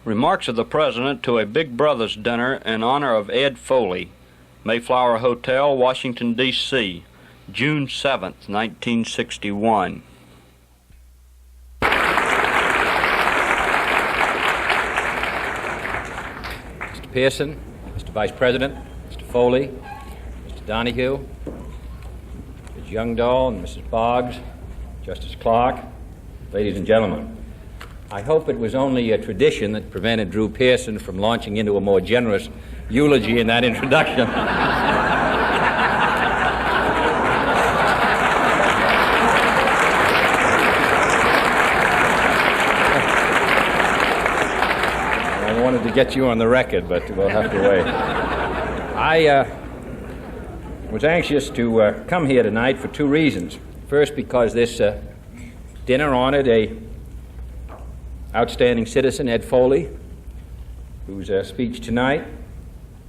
Remarks of the President to a Big Brothers dinner in honor of Ed Foley, Mayflower Hotel, Washington, D.C., June 7th, 1961. Mr. Pearson, Mr. Vice President, Mr. Foley, Mr. Donahue, Ms. Youngdahl and Mrs. Boggs, Justice Clark, ladies and gentlemen. I hope it was only a tradition that prevented Drew Pearson from launching into a more generous eulogy in that introduction. I wanted to get you on the record, but we'll have to wait. I was anxious to come here tonight for two reasons. First, because this dinner honored a outstanding citizen, Ed Foley, whose speech tonight,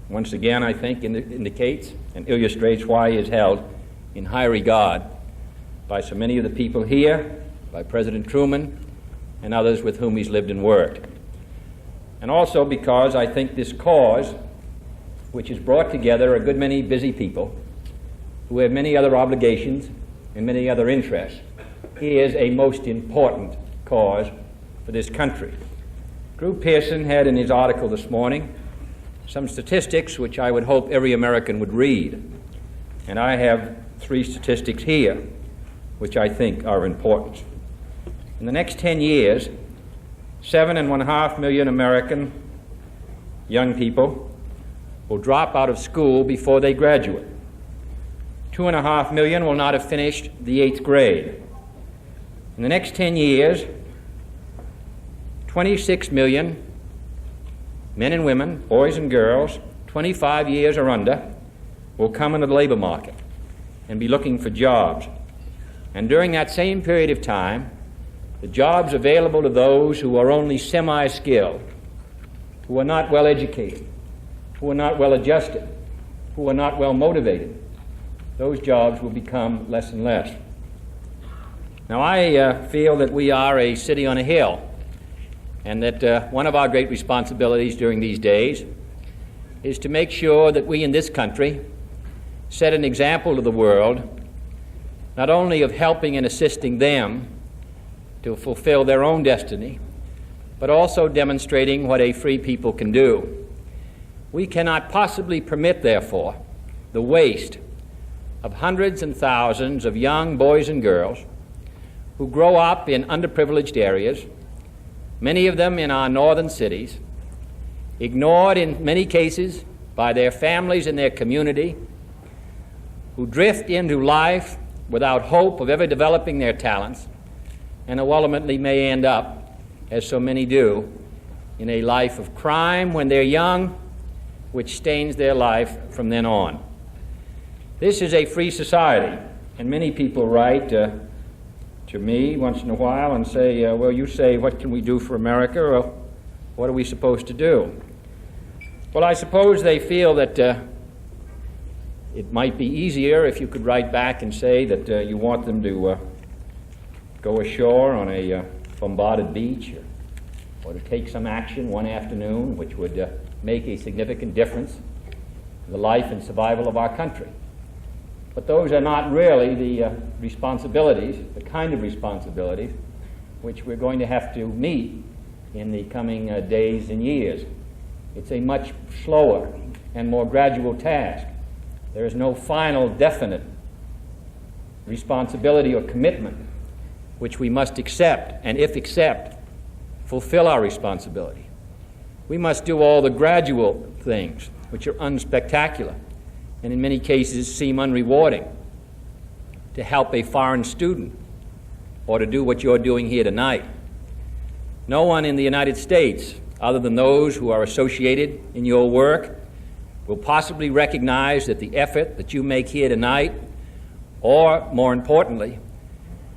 once again, I think, indicates and illustrates why he is held in high regard by so many of the people here, by President Truman, and others with whom he's lived and worked. And also because I think this cause, which has brought together a good many busy people who have many other obligations and many other interests, is a most important cause for this country. Drew Pearson had in his article this morning some statistics which I would hope every American would read. And I have three statistics here which I think are important. In the next 10 years, 7.5 million American young people will drop out of school before they graduate. 2.5 million will not have finished the 8th grade. In the next 10 years, 26 million men and women, boys and girls, 25 years or under, will come into the labor market and be looking for jobs. And during that same period of time, the jobs available to those who are only semi-skilled, who are not well educated, who are not well adjusted, who are not well motivated, those jobs will become less and less. Now, I feel that we are a city on a hill, and that one of our great responsibilities during these days is to make sure that we in this country set an example to the world, not only of helping and assisting them to fulfill their own destiny, but also demonstrating what a free people can do. We cannot possibly permit, therefore, the waste of hundreds and thousands of young boys and girls who grow up in underprivileged areas, many of them in our northern cities, ignored in many cases by their families and their community, who drift into life without hope of ever developing their talents, and who ultimately may end up, as so many do, in a life of crime when they're young, which stains their life from then on. This is a free society, and many people write to me once in a while and say, well, you say, what can we do for America? Or what are we supposed to do? Well, I suppose they feel that it might be easier if you could write back and say that you want them to go ashore on a bombarded beach or to take some action one afternoon which would make a significant difference in the life and survival of our country. But those are not really the responsibilities, the kind of responsibilities which we're going to have to meet in the coming days and years. It's a much slower and more gradual task. There is no final definite responsibility or commitment which we must accept, and if accept, fulfill our responsibility. We must do all the gradual things which are unspectacular and in many cases seem unrewarding, to help a foreign student or to do what you're doing here tonight. No one in the United States, other than those who are associated in your work, will possibly recognize that the effort that you make here tonight, or more importantly,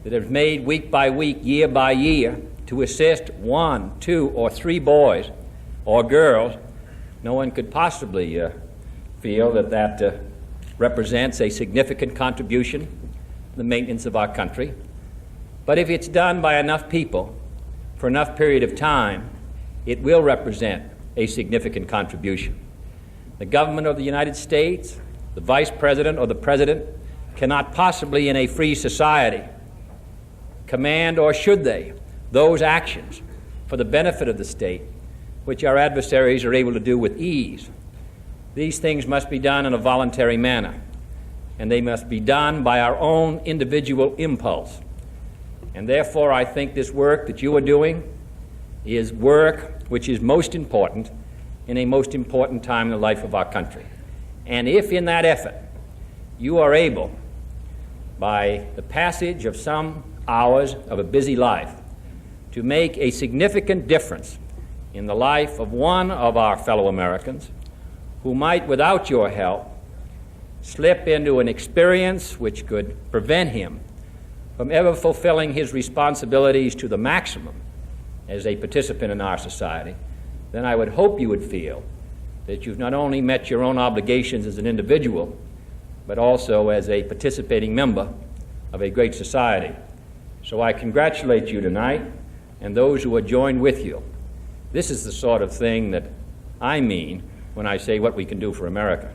that is made week by week, year by year, to assist 1, 2, or 3 boys or girls, no one could possibly feel that that represents a significant contribution to the maintenance of our country. But if it's done by enough people for enough period of time, it will represent a significant contribution. The government of the United States, the Vice President or the President, cannot possibly in a free society command, or should they, those actions for the benefit of the state which our adversaries are able to do with ease. These things must be done in a voluntary manner, and they must be done by our own individual impulse. And therefore, I think this work that you are doing is work which is most important in a most important time in the life of our country. And if in that effort you are able, by the passage of some hours of a busy life, to make a significant difference in the life of one of our fellow Americans who might, without your help, slip into an experience which could prevent him from ever fulfilling his responsibilities to the maximum as a participant in our society, then I would hope you would feel that you've not only met your own obligations as an individual, but also as a participating member of a great society. So I congratulate you tonight and those who are joined with you. This is the sort of thing that I mean when I say what we can do for America.